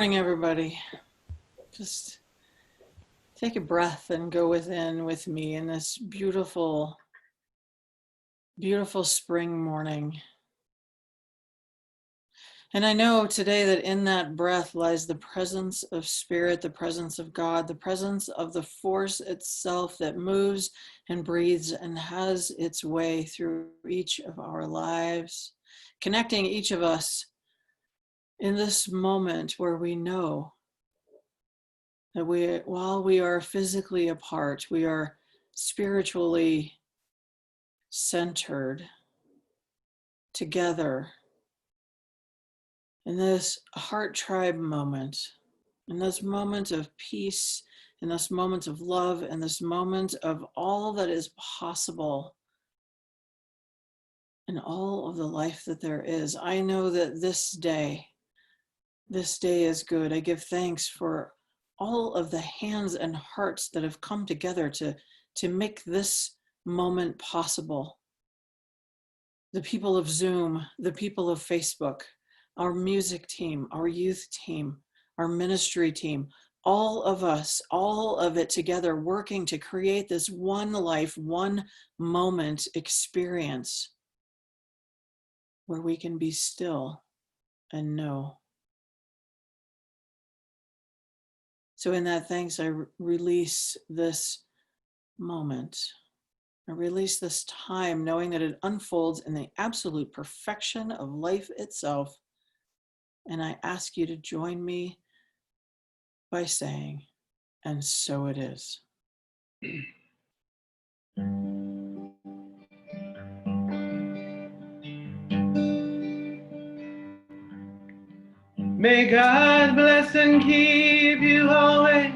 Morning, everybody. Just take a breath and go within with me in this beautiful, beautiful spring morning. And I know today that in that breath lies the presence of spirit, the presence of God, the presence of the force itself that moves and breathes and has its way through each of our lives, connecting each of us in this moment where we know that while we are physically apart, we are spiritually centered together in this heart tribe moment, in this moment of peace, in this moment of love, in this moment of all that is possible and all of the life that there is. I know that this day is good. I give thanks for all of the hands and hearts that have come together to make this moment possible. The people of Zoom, the people of Facebook, our music team, our youth team, our ministry team, all of us, all of it together working to create this one life, one moment experience where we can be still and know. So in that thanks, I release this moment. I release this time knowing that it unfolds in the absolute perfection of life itself. And I ask you to join me by saying, and so it is. May God bless and keep you always.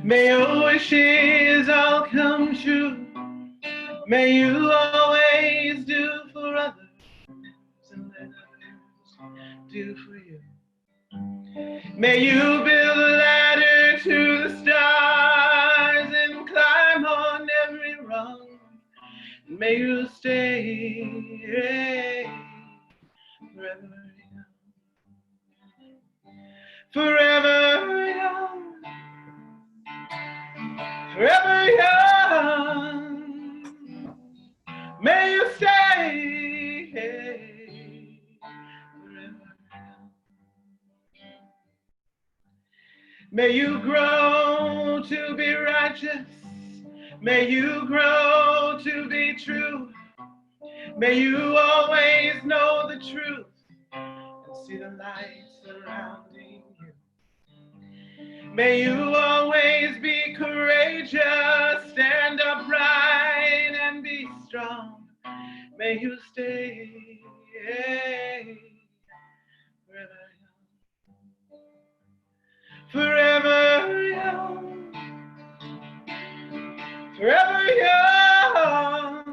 May your wishes all come true. May you always do for others and let others do for you. May you build a ladder to the stars and climb on every rung. May you stay forever young. Forever young, forever young, may you stay forever young. May you grow to be righteous, may you grow to be true, may you always know the truth and see the light surrounding you. May you always be courageous, stand upright and be strong. May you stay forever young, forever young.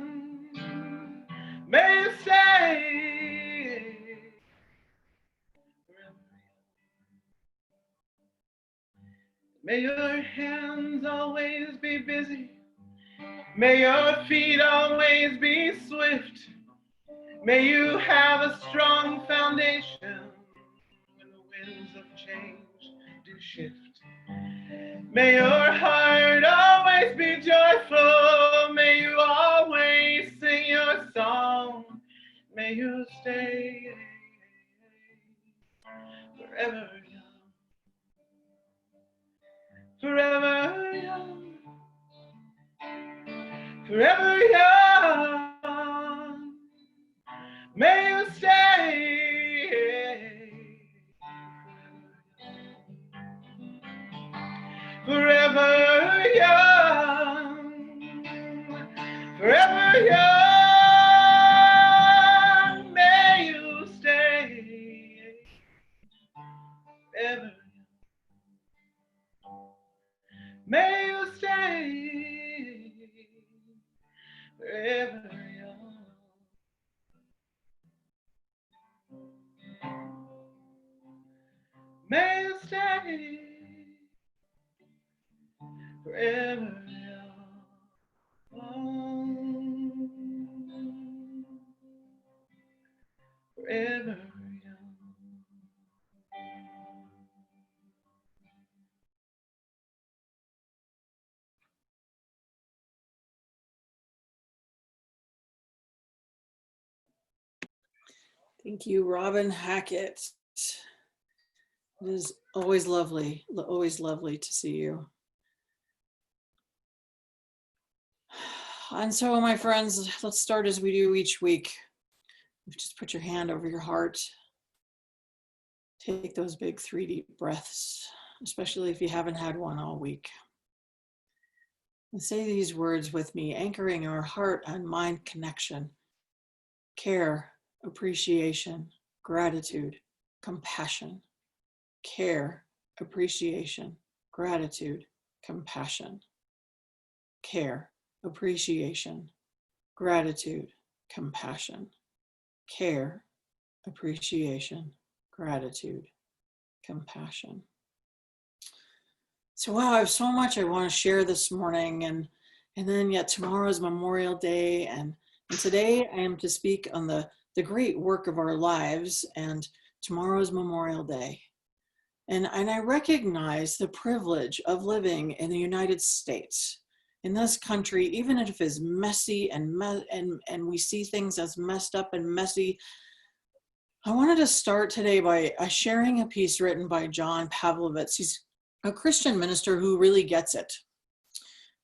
May you stay forever young. May your hands always be busy. May your feet always be swift. May you have a strong foundation when the winds of change do shift. May your heart always be joyful. May you always sing your song. May you stay forever young. Forever young. Forever young. May you stay forever young, forever young. May you stay forever young. May you stay forever young. May you stay forever young. Forever young. Thank you, Robin Hackett. It is always lovely to see you. And so, my friends, let's start as we do each week. Just put your hand over your heart. Take those big 3 deep breaths, especially if you haven't had one all week. And say these words with me, anchoring our heart and mind connection: care, appreciation, gratitude, compassion. Care, appreciation, gratitude, compassion. Care, appreciation, gratitude, compassion. Care, appreciation, gratitude, compassion. So wow, I have so much I want to share this morning, and then yet tomorrow is Memorial Day, and today I am to speak on the great work of our lives, and tomorrow is Memorial Day. And I recognize the privilege of living in the United States, in this country, even if it's messy and we see things as messed up and messy. I wanted to start today by sharing a piece written by John Pavlovitz. He's a Christian minister who really gets it,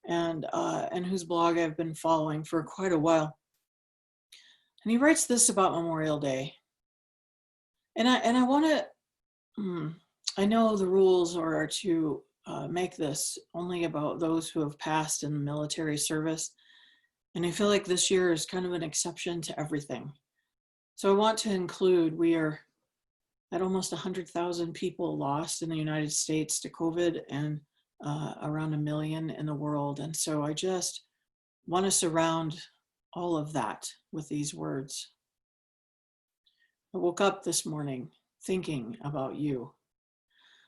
and whose blog I've been following for quite a while. And he writes this about Memorial Day. And I want to, I know the rules are to make this only about those who have passed in military service. And I feel like this year is kind of an exception to everything. So I want to include, we are at almost 100,000 people lost in the United States to COVID, and around 1 million in the world. And so I just want to surround all of that with these words. I woke up this morning thinking about you.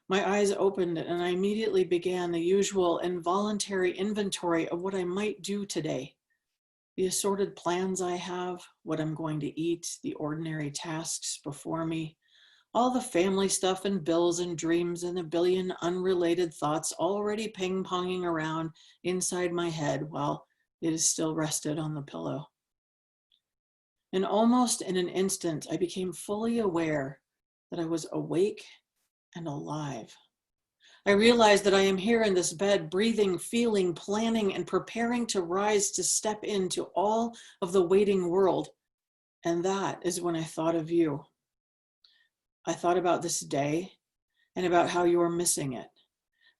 My eyes opened and I immediately began the usual involuntary inventory of what I might do today. The assorted plans I have, what I'm going to eat, the ordinary tasks before me, all the family stuff and bills and dreams and a billion unrelated thoughts already ping-ponging around inside my head while it is still rested on the pillow. And almost in an instant, I became fully aware that I was awake and alive. I realized that I am here in this bed, breathing, feeling, planning, and preparing to rise to step into all of the waiting world. And that is when I thought of you. I thought about this day and about how you are missing it,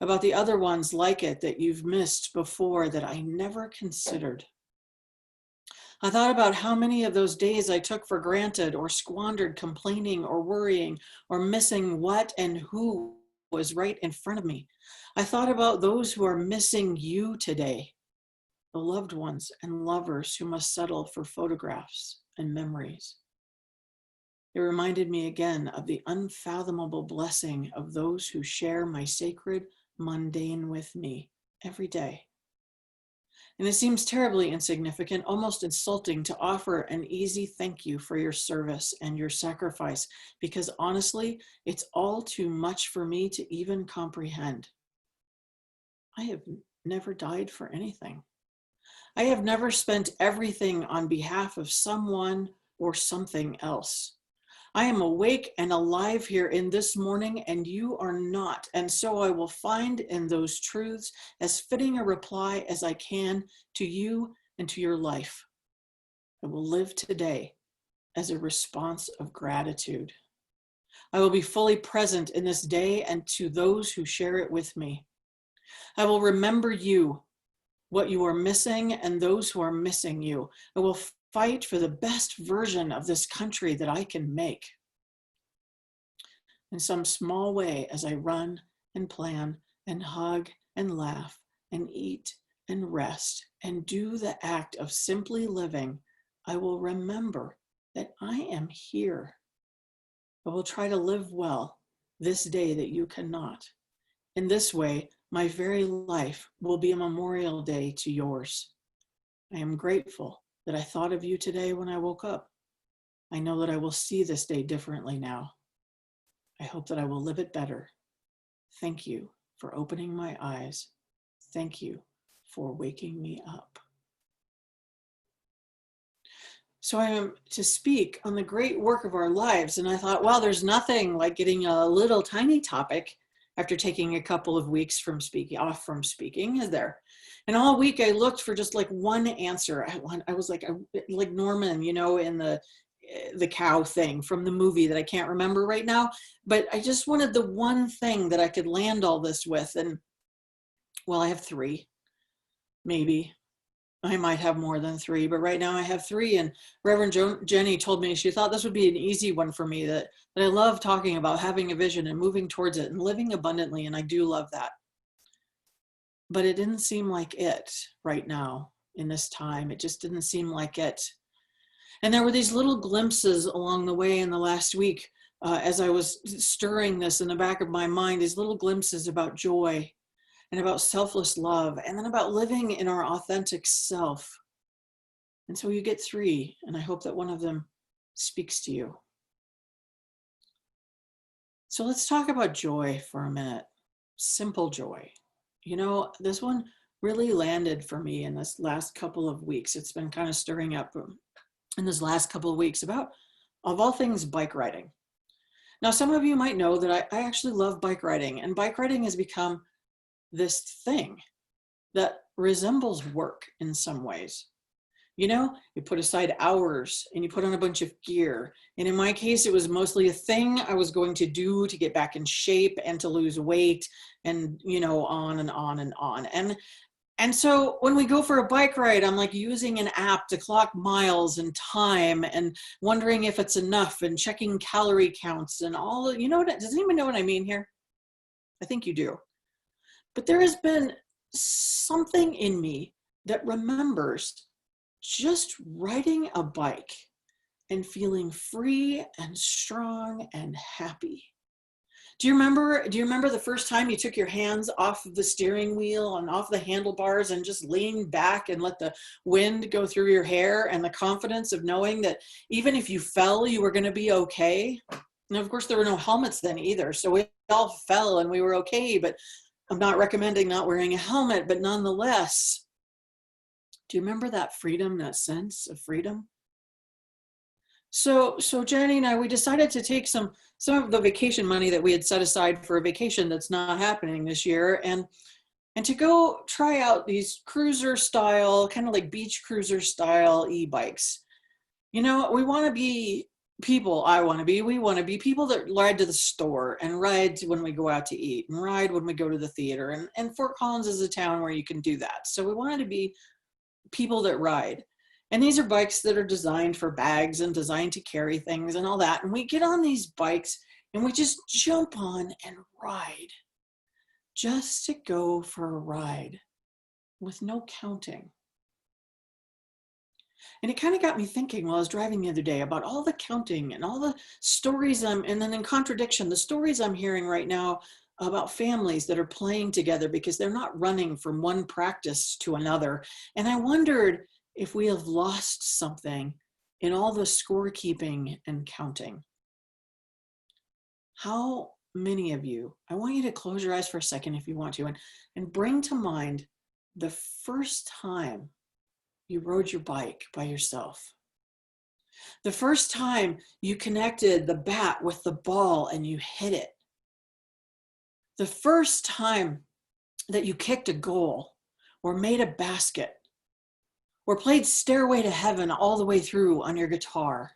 about the other ones like it that you've missed before that I never considered. I thought about how many of those days I took for granted or squandered complaining or worrying or missing what and who was right in front of me. I thought about those who are missing you today, the loved ones and lovers who must settle for photographs and memories. It reminded me again of the unfathomable blessing of those who share my sacred mundane with me every day. And it seems terribly insignificant, almost insulting, to offer an easy thank you for your service and your sacrifice, because honestly, it's all too much for me to even comprehend. I have never died for anything. I have never spent everything on behalf of someone or something else. I am awake and alive here in this morning, and you are not. And so I will find in those truths as fitting a reply as I can to you and to your life. I will live today as a response of gratitude. I will be fully present in this day and to those who share it with me. I will remember you, what you are missing, and those who are missing you. I will fight for the best version of this country that I can make. In some small way, as I run and plan and hug and laugh and eat and rest and do the act of simply living, I will remember that I am here. I will try to live well this day that you cannot. In this way, my very life will be a memorial day to yours. I am grateful that I thought of you today when I woke up. I know that I will see this day differently now. I hope that I will live it better. Thank you for opening my eyes. Thank you for waking me up. So I am to speak on the great work of our lives. And I thought, well, there's nothing like getting a little tiny topic after taking a couple of weeks from speaking, off from speaking, is there? And all week I looked for just like one answer. I was like Norman, you know, in the cow thing from the movie that I can't remember right now. But I just wanted the one thing that I could land all this with. And well, I have three, maybe. I might have more than three, but right now I have three. And Jenny told me she thought this would be an easy one for me, that I love talking about having a vision and moving towards it and living abundantly. And I do love that. But it didn't seem like it right now in this time. It just didn't seem like it. And there were these little glimpses along the way in the last week as I was stirring this in the back of my mind, these little glimpses about joy and about selfless love, and then about living in our authentic self. And so you get three, and I hope that one of them speaks to you. So let's talk about joy for a minute. Simple joy. You know, this one really landed for me in this last couple of weeks. It's been kind of stirring up in this last couple of weeks about, of all things, bike riding. Now, some of you might know that I actually love bike riding, and bike riding has become this thing that resembles work in some ways. You know, you put aside hours and you put on a bunch of gear. And in my case, it was mostly a thing I was going to do to get back in shape and to lose weight and, you know, on and on and on. And so when we go for a bike ride, I'm like using an app to clock miles and time and wondering if it's enough and checking calorie counts and all, you know, does anyone know what I mean here? I think you do. But there has been something in me that remembers just riding a bike and feeling free and strong and happy. Do you remember the first time you took your hands off of the steering wheel and off the handlebars and just leaned back and let the wind go through your hair, and the confidence of knowing that even if you fell, you were going to be okay? And of course, there were no helmets then either, so we all fell and we were okay, but I'm not recommending not wearing a helmet, but nonetheless, do you remember that freedom, that sense of freedom? So Jenny and I, we decided to take some of the vacation money that we had set aside for a vacation that's not happening this year, and to go try out these cruiser style, kind of like beach cruiser style e-bikes. You know, we want to be people, we want to be people that ride to the store and ride when we go out to eat and ride when we go to the theater. And Fort Collins is a town where you can do that. So we wanted to be people that ride. And these are bikes that are designed for bags and designed to carry things and all that. And we get on these bikes and we just jump on and ride, just to go for a ride with no counting. And it kind of got me thinking while I was driving the other day about all the counting and all the stories and then in contradiction, the stories I'm hearing right now about families that are playing together because they're not running from one practice to another. And I wondered if we have lost something in all the scorekeeping and counting. How many of you, I want you to close your eyes for a second if you want to, and bring to mind the first time you rode your bike by yourself. The first time you connected the bat with the ball and you hit it. The first time that you kicked a goal or made a basket or played Stairway to Heaven all the way through on your guitar,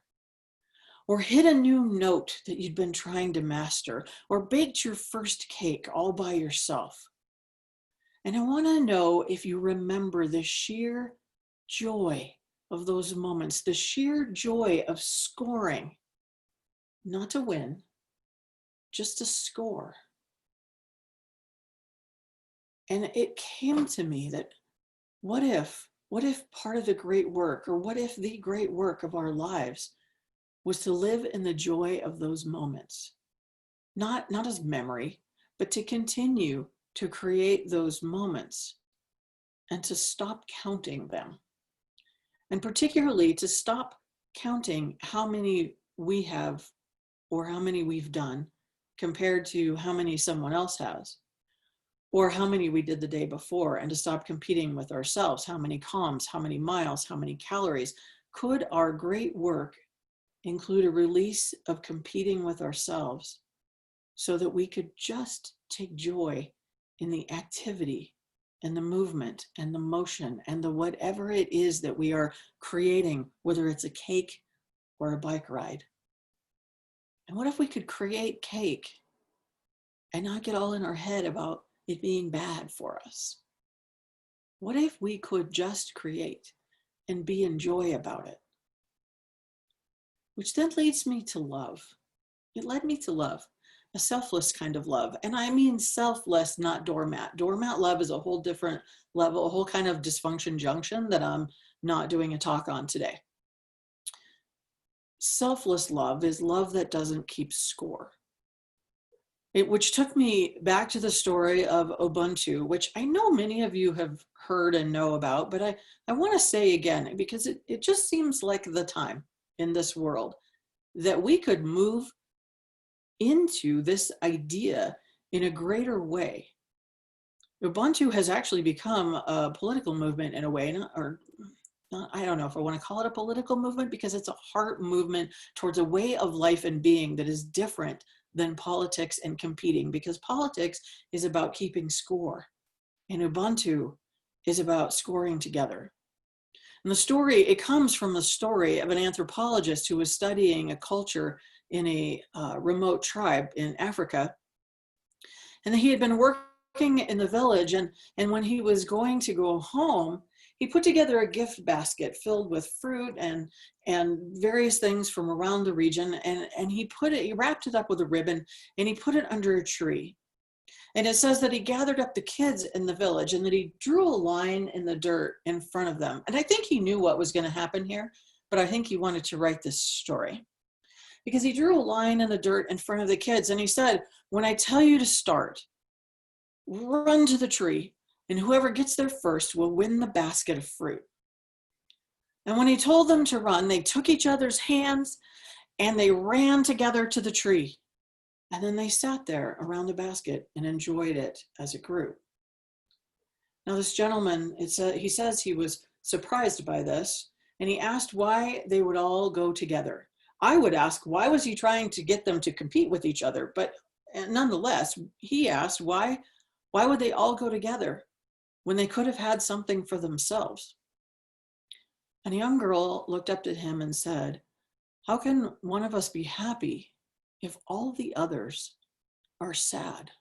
or hit a new note that you'd been trying to master, or baked your first cake all by yourself. And I want to know if you remember the sheer joy of those moments, the sheer joy of scoring, not to win, just to score. And it came to me that what if part of the great work, or what if the great work of our lives was to live in the joy of those moments, not as memory, but to continue to create those moments and to stop counting them. And particularly to stop counting how many we have or how many we've done compared to how many someone else has, or how many we did the day before, and to stop competing with ourselves. How many comms, how many miles, how many calories, could our great work include a release of competing with ourselves so that we could just take joy in the activity and the movement and the motion and the whatever it is that we are creating, whether it's a cake or a bike ride? And what if we could create cake and not get all in our head about it being bad for us? What if we could just create and be in joy about it? Which then leads me to love. It led me to love, a selfless kind of love. And I mean selfless, not doormat. Doormat love is a whole different level, a whole kind of dysfunction junction that I'm not doing a talk on today. Selfless love is love that doesn't keep score. Which took me back to the story of Ubuntu, which I know many of you have heard and know about, but I want to say again, because it just seems like the time in this world that we could move into this idea in a greater way. Ubuntu has actually become a political movement in a way, I don't know if I want to call it a political movement, because it's a heart movement towards a way of life and being that is different than politics and competing, because politics is about keeping score and Ubuntu is about scoring together. And the story, it comes from the story of an anthropologist who was studying a culture in a remote tribe in Africa. And he had been working in the village, and when he was going to go home, he put together a gift basket filled with fruit and various things from around the region, and he wrapped it up with a ribbon and he put it under a tree. And it says that he gathered up the kids in the village and that he drew a line in the dirt in front of them. And I think he knew what was going to happen here, but I think he wanted to write this story because he drew a line in the dirt in front of the kids. And he said, when I tell you to start, run to the tree, and whoever gets there first will win the basket of fruit. And when he told them to run, they took each other's hands and they ran together to the tree. And then they sat there around the basket and enjoyed it as it grew. Now this gentleman, he says he was surprised by this, and he asked why they would all go together. I would ask, why was he trying to get them to compete with each other? But nonetheless, he asked, why would they all go together when they could have had something for themselves? And a young girl looked up at him and said, how can one of us be happy if all the others are sad?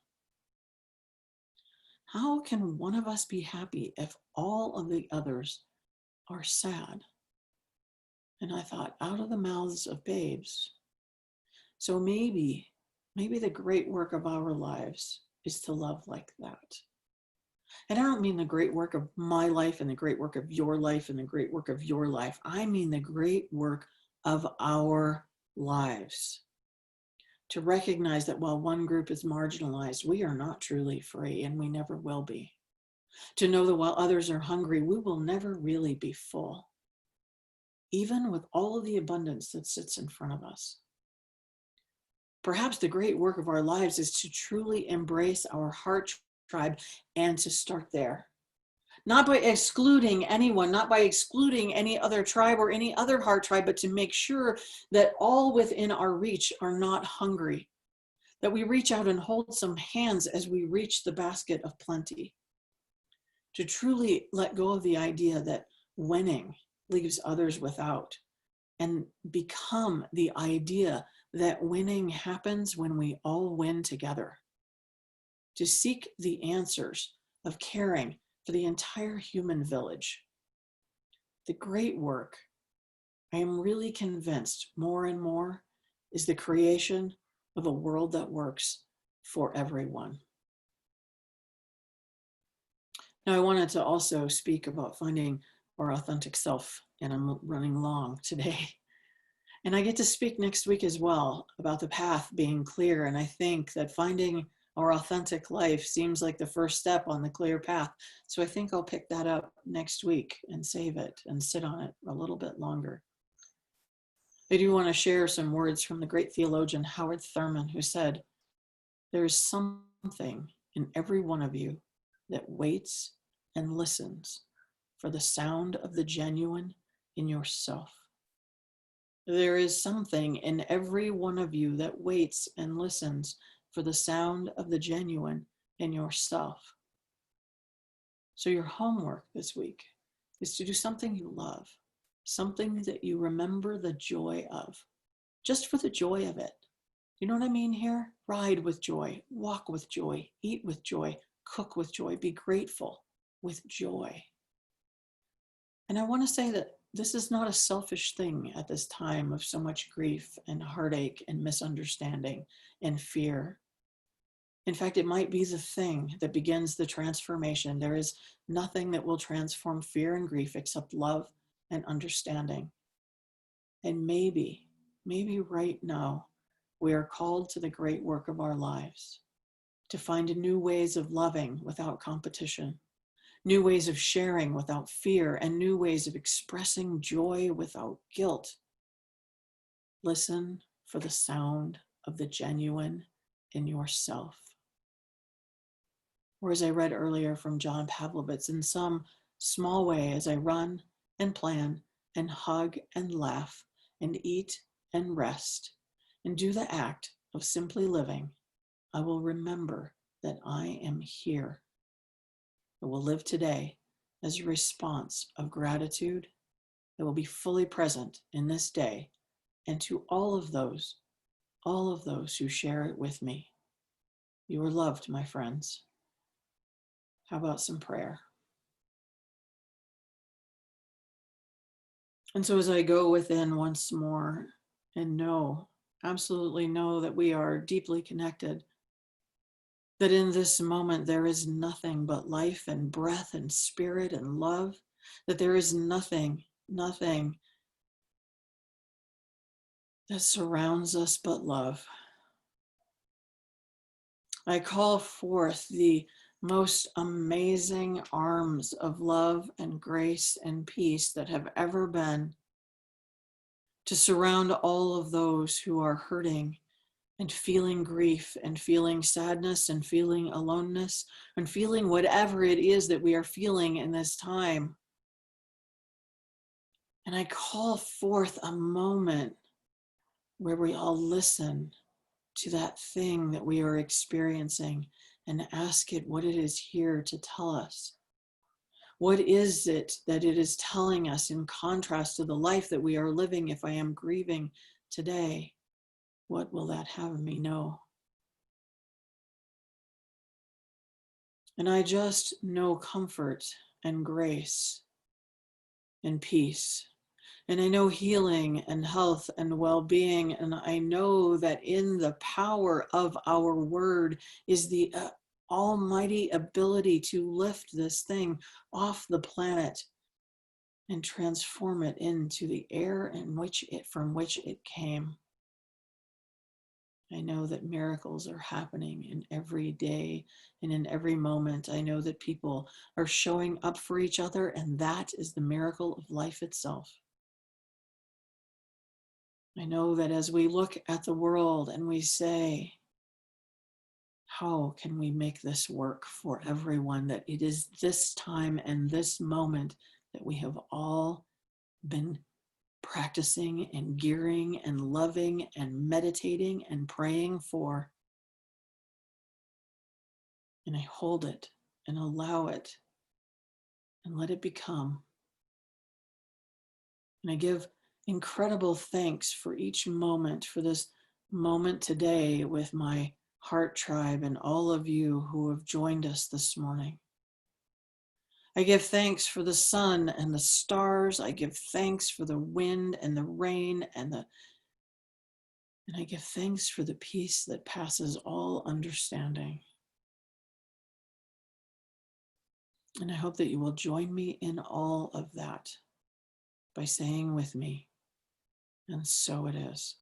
How can one of us be happy if all of the others are sad? And I thought, out of the mouths of babes. So maybe the great work of our lives is to love like that. And I don't mean the great work of my life and the great work of your life and the great work of your life. I mean the great work of our lives. To recognize that while one group is marginalized, we are not truly free, and we never will be. To know that while others are hungry, we will never really be full, even with all of the abundance that sits in front of us. Perhaps the great work of our lives is to truly embrace our heart tribe and to start there. Not by excluding anyone, not by excluding any other tribe or any other heart tribe, but to make sure that all within our reach are not hungry, that we reach out and hold some hands as we reach the basket of plenty. To truly let go of the idea that winning leaves others without, and become the idea that winning happens when we all win together. To seek the answers of caring for the entire human village. The great work, I am really convinced more and more, is the creation of a world that works for everyone. Now, I wanted to also speak about finding our authentic self, and I'm running long today. And I get to speak next week as well about the path being clear. And I think that finding our authentic life seems like the first step on the clear path. So I think I'll pick that up next week and save it and sit on it a little bit longer. I do want to share some words from the great theologian Howard Thurman, who said, there is something in every one of you that waits and listens for the sound of the genuine in yourself. There is something in every one of you that waits and listens for the sound of the genuine in yourself. So your homework this week is to do something you love, something that you remember the joy of, just for the joy of it. You know what I mean here? Ride with joy, walk with joy, eat with joy, cook with joy, be grateful with joy. And I want to say that this is not a selfish thing at this time of so much grief and heartache and misunderstanding and fear. In fact, it might be the thing that begins the transformation. There is nothing that will transform fear and grief except love and understanding. And maybe right now, we are called to the great work of our lives, to find new ways of loving without competition, new ways of sharing without fear, and new ways of expressing joy without guilt. Listen for the sound of the genuine in yourself. Or as I read earlier from John Pavlovitz, in some small way, as I run and plan and hug and laugh and eat and rest and do the act of simply living, I will remember that I am here. I will live today as a response of gratitude. I will be fully present in this day and to all of those who share it with me. You are loved, my friends. How about some prayer? And so as I go within once more and know, absolutely know that we are deeply connected, that in this moment there is nothing but life and breath and spirit and love, that there is nothing that surrounds us but love. I call forth the most amazing arms of love and grace and peace that have ever been to surround all of those who are hurting and feeling grief and feeling sadness and feeling aloneness and feeling whatever it is that we are feeling in this time. And I call forth a moment where we all listen to that thing that we are experiencing and ask it what it is here to tell us. What is it that it is telling us in contrast to the life that we are living? If I am grieving today, what will that have me know? And I just know comfort and grace and peace. And I know healing and health and well-being. And I know that in the power of our word is the almighty ability to lift this thing off the planet and transform it into the air from which it came. I know that miracles are happening in every day and in every moment. I know that people are showing up for each other, and that is the miracle of life itself. I know that as we look at the world and we say, how can we make this work for everyone? That it is this time and this moment that we have all been practicing and gearing and loving and meditating and praying for. And I hold it and allow it and let it become. And I give incredible thanks for each moment, for this moment today with my heart tribe and all of you who have joined us this morning. I give thanks for the sun and the stars. I give thanks for the wind and the rain and I give thanks for the peace that passes all understanding. And I hope that you will join me in all of that by saying with me, and so it is.